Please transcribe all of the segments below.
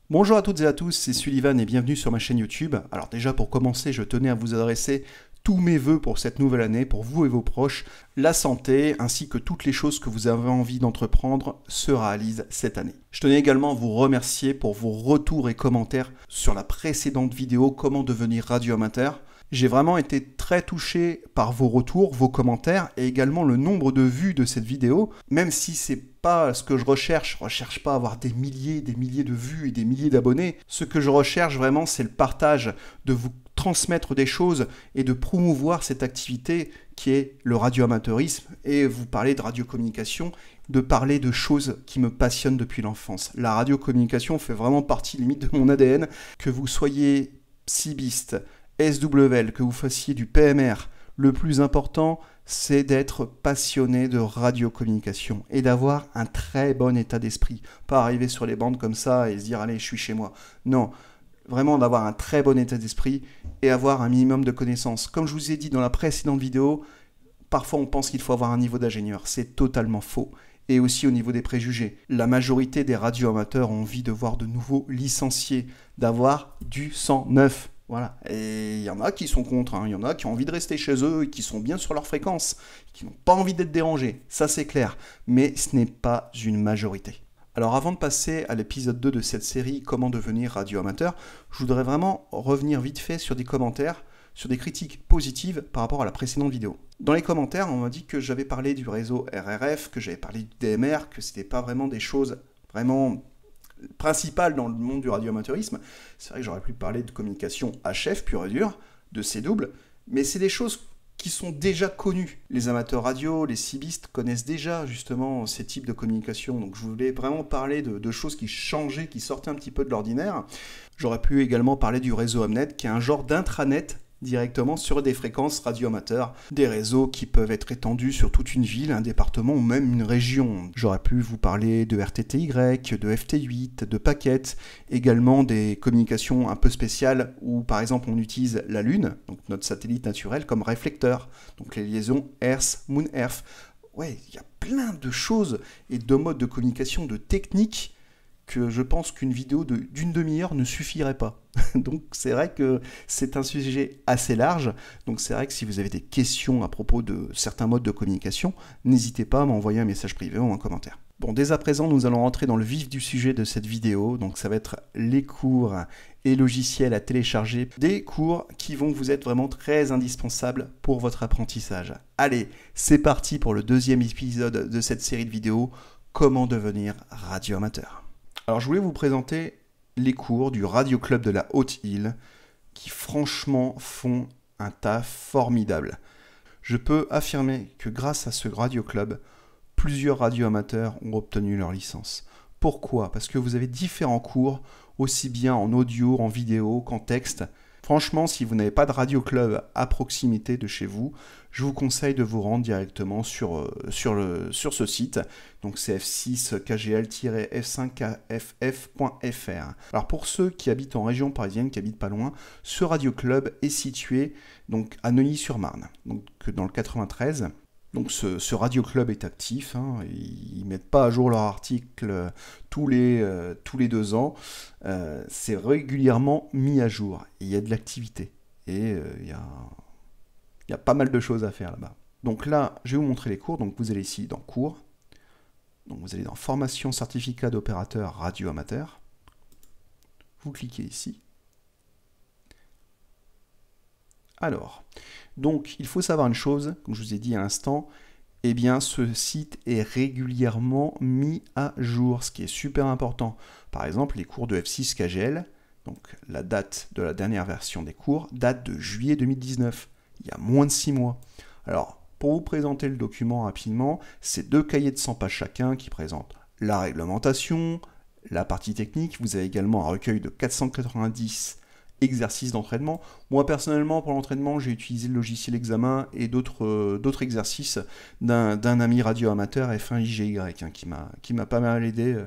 Bonjour à toutes et à tous, c'est Sullivan et bienvenue sur ma chaîne YouTube. Alors déjà pour commencer, je tenais à vous adresser tous mes vœux pour cette nouvelle année, pour vous et vos proches. La santé ainsi que toutes les choses que vous avez envie d'entreprendre se réalisent cette année. Je tenais également à vous remercier pour vos retours et commentaires sur la précédente vidéo Comment devenir radio-amateur. J'ai vraiment été très touché par vos retours, vos commentaires et également le nombre de vues de cette vidéo. Même si c'est pas ce que je recherche pas à avoir des milliers de vues et des milliers d'abonnés. Ce que je recherche vraiment, c'est le partage, de vous transmettre des choses et de promouvoir cette activité qui est le radioamateurisme et vous parler de radiocommunication, de parler de choses qui me passionnent depuis l'enfance. La radiocommunication fait vraiment partie limite de mon ADN, que vous soyez cibiste, SWL, que vous fassiez du PMR, le plus important, c'est d'être passionné de radiocommunication et d'avoir un très bon état d'esprit. Pas arriver sur les bandes comme ça et se dire « allez, je suis chez moi ». Non, vraiment d'avoir un très bon état d'esprit et avoir un minimum de connaissances. Comme je vous ai dit dans la précédente vidéo, parfois on pense qu'il faut avoir un niveau d'ingénieur. C'est totalement faux. Et aussi au niveau des préjugés. La majorité des radioamateurs ont envie de voir de nouveaux licenciés, d'avoir du sang neuf. Voilà. Et il y en a qui sont contre, hein. Il y en a qui ont envie de rester chez eux et qui sont bien sur leur fréquence, qui n'ont pas envie d'être dérangés, ça c'est clair, mais ce n'est pas une majorité. Alors avant de passer à l'épisode 2 de cette série Comment devenir radioamateur, je voudrais vraiment revenir vite fait sur des commentaires, sur des critiques positives par rapport à la précédente vidéo. Dans les commentaires, on m'a dit que j'avais parlé du réseau RRF, que j'avais parlé du DMR, que c'était pas vraiment des choses vraiment principale dans le monde du radioamateurisme. C'est vrai que j'aurais pu parler de communication HF pure et dure, de C-double, mais c'est des choses qui sont déjà connues. Les amateurs radio, les cibistes connaissent déjà justement ces types de communication, donc je voulais vraiment parler de choses qui changeaient, qui sortaient un petit peu de l'ordinaire. J'aurais pu également parler du réseau Amnet, qui est un genre d'intranet directement sur des fréquences radioamateurs, des réseaux qui peuvent être étendus sur toute une ville, un département ou même une région. J'aurais pu vous parler de RTTY, de FT8, de paquets, également des communications un peu spéciales où par exemple on utilise la Lune, donc notre satellite naturel, comme réflecteur, donc les liaisons Earth-Moon-Earth. Ouais, il y a plein de choses et de modes de communication, de techniques que je pense qu'une vidéo d'une demi-heure ne suffirait pas. Donc c'est vrai que c'est un sujet assez large, donc c'est vrai que si vous avez des questions à propos de certains modes de communication, n'hésitez pas à m'envoyer un message privé ou un commentaire. Bon, dès à présent, nous allons rentrer dans le vif du sujet de cette vidéo, donc ça va être les cours et logiciels à télécharger, des cours qui vont vous être vraiment très indispensables pour votre apprentissage. Allez, c'est parti pour le deuxième épisode de cette série de vidéos, Comment devenir radioamateur. Alors je voulais vous présenter les cours du Radio Club de la Haute-Île qui franchement font un taf formidable. Je peux affirmer que grâce à ce Radio Club, plusieurs radioamateurs ont obtenu leur licence. Pourquoi? Parce que vous avez différents cours, aussi bien en audio, en vidéo qu'en texte. Franchement, si vous n'avez pas de Radio Club à proximité de chez vous, je vous conseille de vous rendre directement sur ce site, donc c'est f6kgl-f5kff.fr. Alors pour ceux qui habitent en région parisienne, qui habitent pas loin, ce Radio Club est situé donc à Neuilly-sur-Marne, donc dans le 93. Donc ce Radio Club est actif, hein, ils ne mettent pas à jour leur article tous les 2 ans, c'est régulièrement mis à jour, il y a de l'activité, et il y a pas mal de choses à faire là-bas. Donc là, je vais vous montrer les cours, donc vous allez ici dans cours, donc vous allez dans formation certificat d'opérateur radio amateur, vous cliquez ici. Alors, donc il faut savoir une chose, comme je vous ai dit à l'instant, eh bien ce site est régulièrement mis à jour, ce qui est super important. Par exemple, les cours de F6KGL, donc la date de la dernière version des cours, date de juillet 2019, il y a moins de 6 mois. Alors, pour vous présenter le document rapidement, c'est 2 cahiers de 100 pages chacun qui présentent la réglementation, la partie technique, vous avez également un recueil de 490 exercices d'entraînement. Moi personnellement pour l'entraînement j'ai utilisé le logiciel examen et d'autres exercices d'un ami radio amateur F1IGY hein, qui m'a pas mal aidé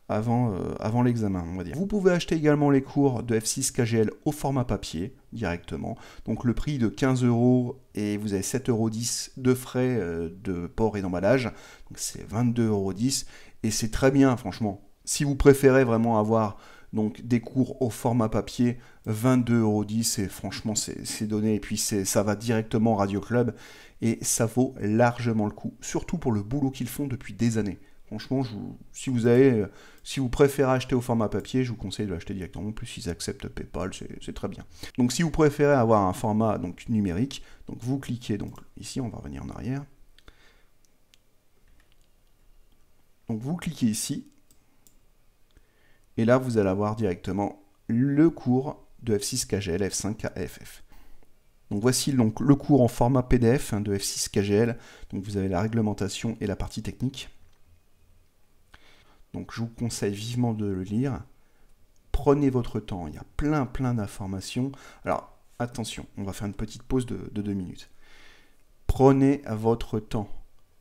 avant l'examen on va dire. Vous pouvez acheter également les cours de F6KGL au format papier directement, donc le prix de 15 € et vous avez 7,10 € de frais de port et d'emballage, donc c'est 22,10 € et c'est très bien franchement. Si vous préférez vraiment avoir Donc des cours au format papier, 22,10 € et franchement c'est donné. Et puis ça va directement au Radio Club et ça vaut largement le coup. Surtout pour le boulot qu'ils font depuis des années. Franchement, si vous préférez acheter au format papier, je vous conseille de l'acheter directement. En plus, ils acceptent PayPal, c'est très bien. Donc si vous préférez avoir un format donc, numérique, donc vous cliquez donc ici, on va revenir en arrière. Donc vous cliquez ici. Et là, vous allez avoir directement le cours de F6KGL, F5 AFF. Donc voici donc le cours en format PDF de F6KGL. Donc vous avez la réglementation et la partie technique. Donc je vous conseille vivement de le lire. Prenez votre temps, il y a plein d'informations. Alors attention, on va faire une petite pause de 2 minutes. Prenez votre temps.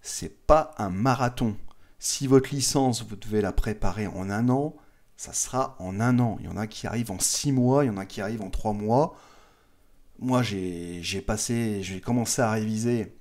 C'est pas un marathon. Si votre licence, vous devez la préparer en 1 an, ça sera en 1 an. Il y en a qui arrivent en 6 mois, il y en a qui arrivent en 3 mois. Moi, j'ai commencé à réviser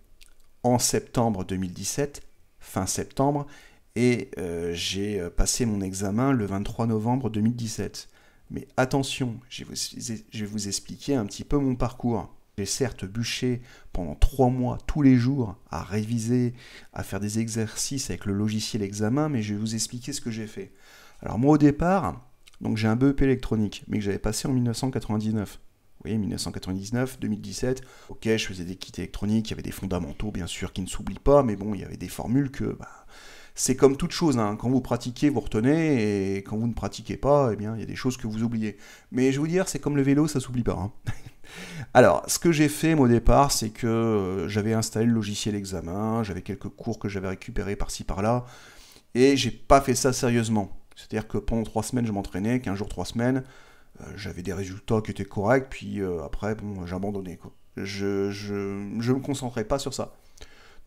en septembre 2017, fin septembre, et j'ai passé mon examen le 23 novembre 2017. Mais attention, je vais vous expliquer un petit peu mon parcours. J'ai certes bûché pendant 3 mois tous les jours à réviser, à faire des exercices avec le logiciel examen, mais je vais vous expliquer ce que j'ai fait. Alors moi au départ, donc j'ai un BEP électronique, mais que j'avais passé en 1999. Vous voyez, 1999, 2017, ok, je faisais des kits électroniques, il y avait des fondamentaux bien sûr qui ne s'oublient pas, mais bon, il y avait des formules que... c'est comme toute chose, hein. Quand vous pratiquez, vous retenez, et quand vous ne pratiquez pas, eh bien, il y a des choses que vous oubliez. Mais je vais vous dire, c'est comme le vélo, ça s'oublie pas. Hein. Alors, ce que j'ai fait, moi, au départ, c'est que j'avais installé le logiciel examen, j'avais quelques cours que j'avais récupérés par-ci, par-là, et j'ai pas fait ça sérieusement. C'est-à-dire que pendant 3 semaines, je m'entraînais, 15 jours, 3 semaines, j'avais des résultats qui étaient corrects, puis après, bon, j'abandonnais, quoi. Je me concentrais pas sur ça.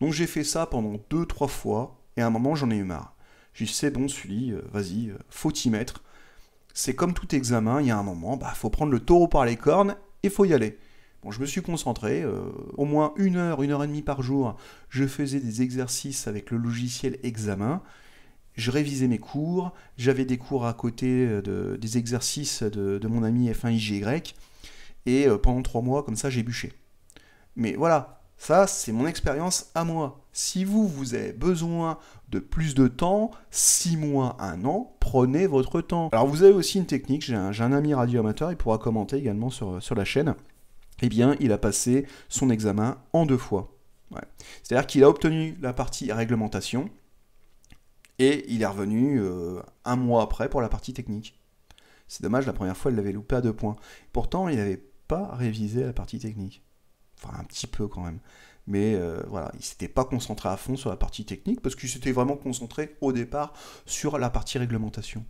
Donc j'ai fait ça pendant 2-3 fois, et à un moment, j'en ai eu marre. J'ai dit, c'est bon, Sully, vas-y, faut t'y mettre. C'est comme tout examen, il y a un moment, faut prendre le taureau par les cornes, et faut y aller. Bon, je me suis concentré, au moins 1 heure, 1 heure et demie par jour, je faisais des exercices avec le logiciel examen, je révisais mes cours, j'avais des cours à côté des exercices de mon ami F1IGY, et pendant 3 mois, comme ça, j'ai bûché. Mais voilà, ça, c'est mon expérience à moi. Si vous avez besoin de plus de temps, 6 mois, 1 an, prenez votre temps. Alors, vous avez aussi une technique, j'ai un ami radioamateur, il pourra commenter également sur la chaîne. Eh bien, il a passé son examen en 2 fois. Ouais. C'est-à-dire qu'il a obtenu la partie réglementation, et il est revenu 1 mois après pour la partie technique. C'est dommage, la première fois, il l'avait loupé à 2 points. Pourtant, il n'avait pas révisé la partie technique. Enfin, un petit peu quand même. Mais voilà, il ne s'était pas concentré à fond sur la partie technique, parce qu'il s'était vraiment concentré au départ sur la partie réglementation.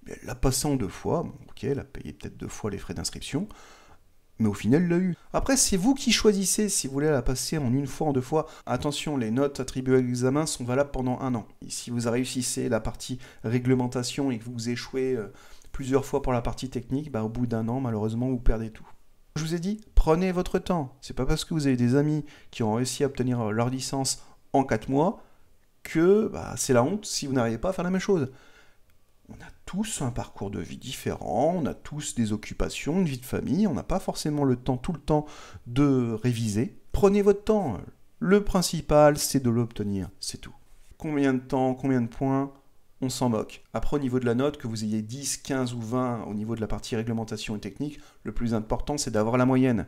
Mais elle l'a passé en 2 fois, bon, ok, elle a payé peut-être 2 fois les frais d'inscription, mais au final, il l'a eu. Après, c'est vous qui choisissez si vous voulez la passer en 1 fois, en 2 fois. Attention, les notes attribuées à l'examen sont valables pendant 1 an. Et si vous réussissez la partie réglementation et que vous échouez plusieurs fois pour la partie technique, au bout d'1 an, malheureusement, vous perdez tout. Je vous ai dit, prenez votre temps. C'est pas parce que vous avez des amis qui ont réussi à obtenir leur licence en 4 mois que c'est la honte si vous n'arrivez pas à faire la même chose. On a tous un parcours de vie différent, on a tous des occupations, une vie de famille, on n'a pas forcément tout le temps de réviser. Prenez votre temps. Le principal, c'est de l'obtenir, c'est tout. Combien de temps, combien de points, on s'en moque. Après, au niveau de la note, que vous ayez 10, 15 ou 20 au niveau de la partie réglementation et technique, le plus important, c'est d'avoir la moyenne.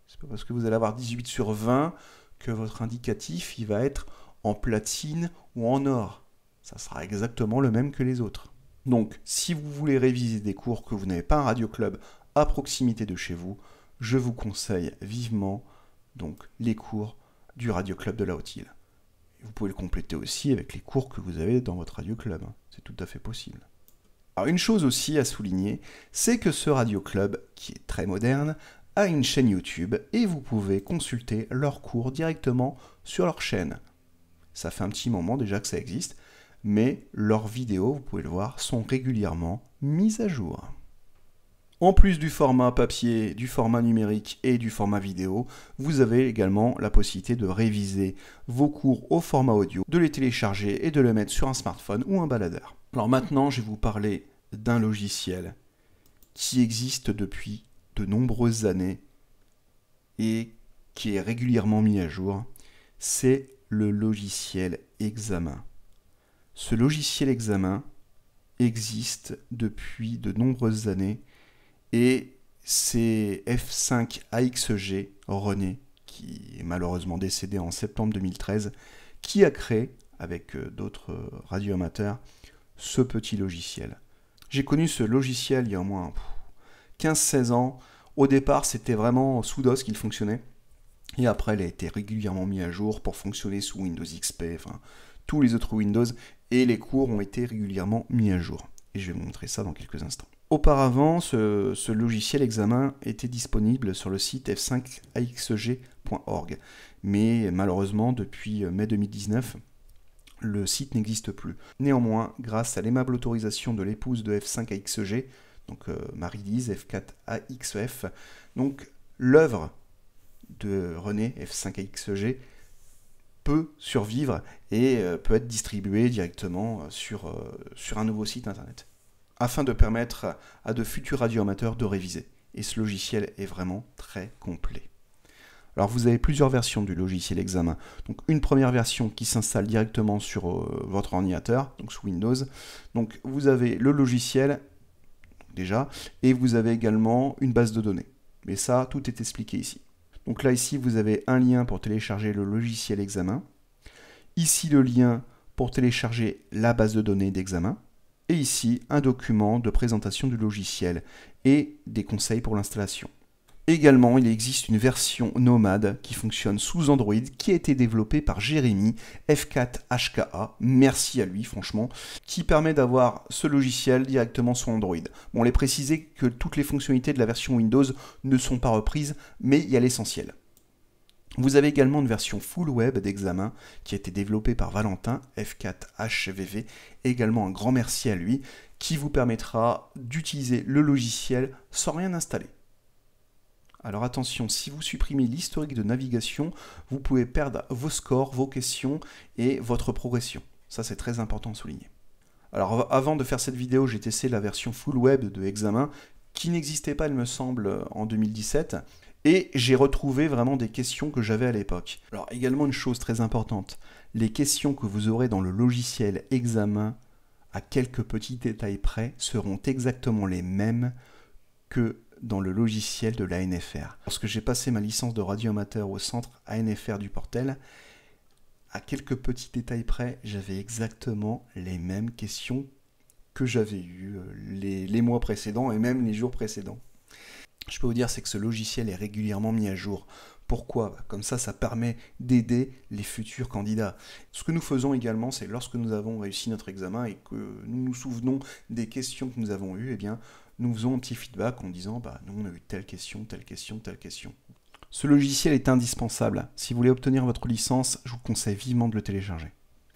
C'est pas parce que vous allez avoir 18 sur 20 que votre indicatif, il va être en platine ou en or. Ça sera exactement le même que les autres. Donc, si vous voulez réviser des cours que vous n'avez pas un radio club à proximité de chez vous, je vous conseille vivement donc, les cours du radio club de la Haute-Île. Vous pouvez le compléter aussi avec les cours que vous avez dans votre radio club. C'est tout à fait possible. Alors, une chose aussi à souligner, c'est que ce radio club, qui est très moderne, a une chaîne YouTube et vous pouvez consulter leurs cours directement sur leur chaîne. Ça fait un petit moment déjà que ça existe, mais leurs vidéos, vous pouvez le voir, sont régulièrement mises à jour. En plus du format papier, du format numérique et du format vidéo, vous avez également la possibilité de réviser vos cours au format audio, de les télécharger et de les mettre sur un smartphone ou un baladeur. Alors maintenant, je vais vous parler d'un logiciel qui existe depuis de nombreuses années et qui est régulièrement mis à jour, c'est le logiciel Examen. Ce logiciel Examen existe depuis de nombreuses années et c'est F5AXG René, qui est malheureusement décédé en septembre 2013, qui a créé, avec d'autres radioamateurs, ce petit logiciel. J'ai connu ce logiciel il y a au moins 15-16 ans. Au départ, c'était vraiment sous DOS qu'il fonctionnait. Et après, il a été régulièrement mis à jour pour fonctionner sous Windows XP, enfin tous les autres Windows. Et les cours ont été régulièrement mis à jour. Et je vais vous montrer ça dans quelques instants. Auparavant, ce logiciel Examen était disponible sur le site f5axg.org. Mais malheureusement, depuis mai 2019, le site n'existe plus. Néanmoins, grâce à l'aimable autorisation de l'épouse de F5AXG, donc Marie-Lise F4AXF, donc l'œuvre de René F5AXG peut survivre et peut être distribuée directement sur un nouveau site internet, afin de permettre à de futurs radioamateurs de réviser. Et ce logiciel est vraiment très complet. Alors vous avez plusieurs versions du logiciel Examen. Donc une première version qui s'installe directement sur votre ordinateur, donc sous Windows. Donc vous avez le logiciel déjà, et vous avez également une base de données. Mais ça, tout est expliqué ici. Donc là, ici, vous avez un lien pour télécharger le logiciel Examen. Ici, le lien pour télécharger la base de données d'Examen. Et ici, un document de présentation du logiciel et des conseils pour l'installation. Également, il existe une version nomade qui fonctionne sous Android, qui a été développée par Jérémy F4HKA, merci à lui franchement, qui permet d'avoir ce logiciel directement sur Android. Bon, il est précisé que toutes les fonctionnalités de la version Windows ne sont pas reprises, mais il y a l'essentiel. Vous avez également une version full web d'Examen qui a été développée par Valentin F4HVV, également un grand merci à lui, qui vous permettra d'utiliser le logiciel sans rien installer. Alors attention, si vous supprimez l'historique de navigation, vous pouvez perdre vos scores, vos questions et votre progression. Ça, c'est très important à souligner. Alors avant de faire cette vidéo, j'ai testé la version full web de Examen, qui n'existait pas, il me semble, en 2017. Et j'ai retrouvé vraiment des questions que j'avais à l'époque. Alors également une chose très importante, les questions que vous aurez dans le logiciel Examen, à quelques petits détails près, seront exactement les mêmes que dans le logiciel de l'ANFR. Lorsque j'ai passé ma licence de radioamateur au centre ANFR du Portel, à quelques petits détails près, j'avais exactement les mêmes questions que j'avais eues les mois précédents et même les jours précédents. Je peux vous dire, c'est que ce logiciel est régulièrement mis à jour. Pourquoi? Comme ça permet d'aider les futurs candidats. Ce que nous faisons également, c'est lorsque nous avons réussi notre examen et que nous nous souvenons des questions que nous avons eues, eh bien, nous faisons un petit feedback en disant nous on a eu telle question, telle question, telle question. Ce logiciel est indispensable. Si vous voulez obtenir votre licence, je vous conseille vivement de le télécharger.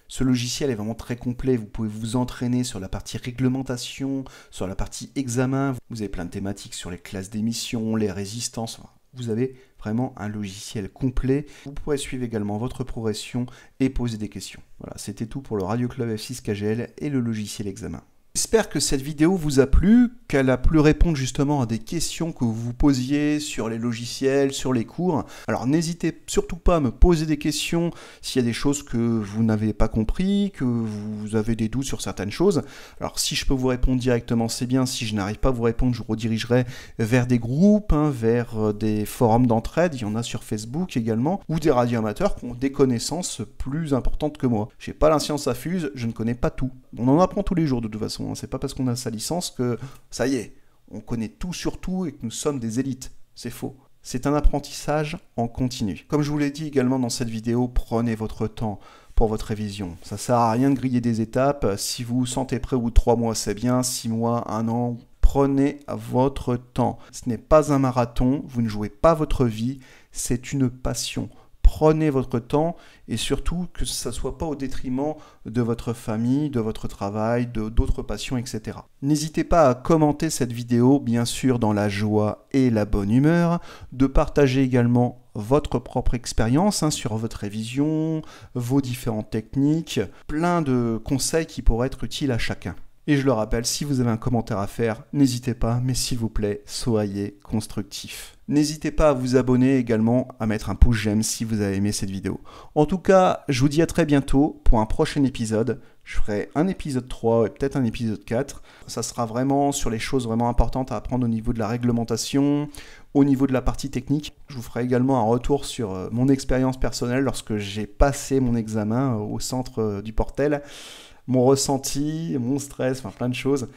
Ce logiciel est vraiment très complet, vous pouvez vous entraîner sur la partie réglementation, sur la partie examen, vous avez plein de thématiques sur les classes d'émission, les résistances, vous avez vraiment un logiciel complet. Vous pourrez suivre également votre progression et poser des questions. Voilà, c'était tout pour le Radio Club F6 KGL et le logiciel Examen. J'espère que cette vidéo vous a plu, qu'elle a pu répondre justement à des questions que vous vous posiez sur les logiciels, sur les cours. Alors n'hésitez surtout pas à me poser des questions s'il y a des choses que vous n'avez pas compris, que vous avez des doutes sur certaines choses. Alors si je peux vous répondre directement, c'est bien. Si je n'arrive pas à vous répondre, je vous redirigerai vers des groupes, vers des forums d'entraide. Il y en a sur Facebook également, ou des radioamateurs qui ont des connaissances plus importantes que moi. Je n'ai pas la science infuse, je ne connais pas tout. On en apprend tous les jours de toute façon. C'est pas parce qu'on a sa licence que ça y est, on connaît tout sur tout et que nous sommes des élites. C'est faux. C'est un apprentissage en continu. Comme je vous l'ai dit également dans cette vidéo, prenez votre temps pour votre révision. Ça sert à rien de griller des étapes. Si vous vous sentez prêt au bout de 3 mois, c'est bien. 6 mois, 1 an, prenez votre temps. Ce n'est pas un marathon, vous ne jouez pas votre vie, c'est une passion. Prenez votre temps et surtout que ça ne soit pas au détriment de votre famille, de votre travail, d'autres passions, etc. N'hésitez pas à commenter cette vidéo, bien sûr dans la joie et la bonne humeur, de partager également votre propre expérience sur votre révision, vos différentes techniques, plein de conseils qui pourraient être utiles à chacun. Et je le rappelle, si vous avez un commentaire à faire, n'hésitez pas, mais s'il vous plaît, soyez constructif. N'hésitez pas à vous abonner également, à mettre un pouce j'aime si vous avez aimé cette vidéo. En tout cas, je vous dis à très bientôt pour un prochain épisode. Je ferai un épisode 3 et peut-être un épisode 4. Ça sera vraiment sur les choses vraiment importantes à apprendre au niveau de la réglementation, au niveau de la partie technique. Je vous ferai également un retour sur mon expérience personnelle lorsque j'ai passé mon examen au centre du Portel. Mon ressenti, mon stress, enfin plein de choses.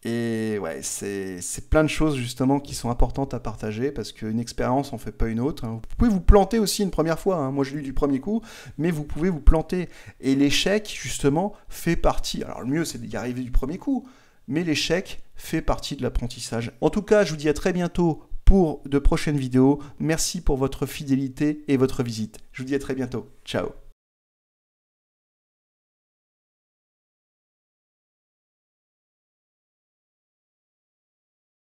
Et ouais, c'est plein de choses justement qui sont importantes à partager parce qu'une expérience en fait pas une autre. Vous pouvez vous planter aussi une première fois. Moi je l'ai eu du premier coup, mais vous pouvez vous planter. Et l'échec justement fait partie. Alors le mieux c'est d'y arriver du premier coup, mais l'échec fait partie de l'apprentissage. En tout cas, je vous dis à très bientôt pour de prochaines vidéos. Merci pour votre fidélité et votre visite. Je vous dis à très bientôt. Ciao.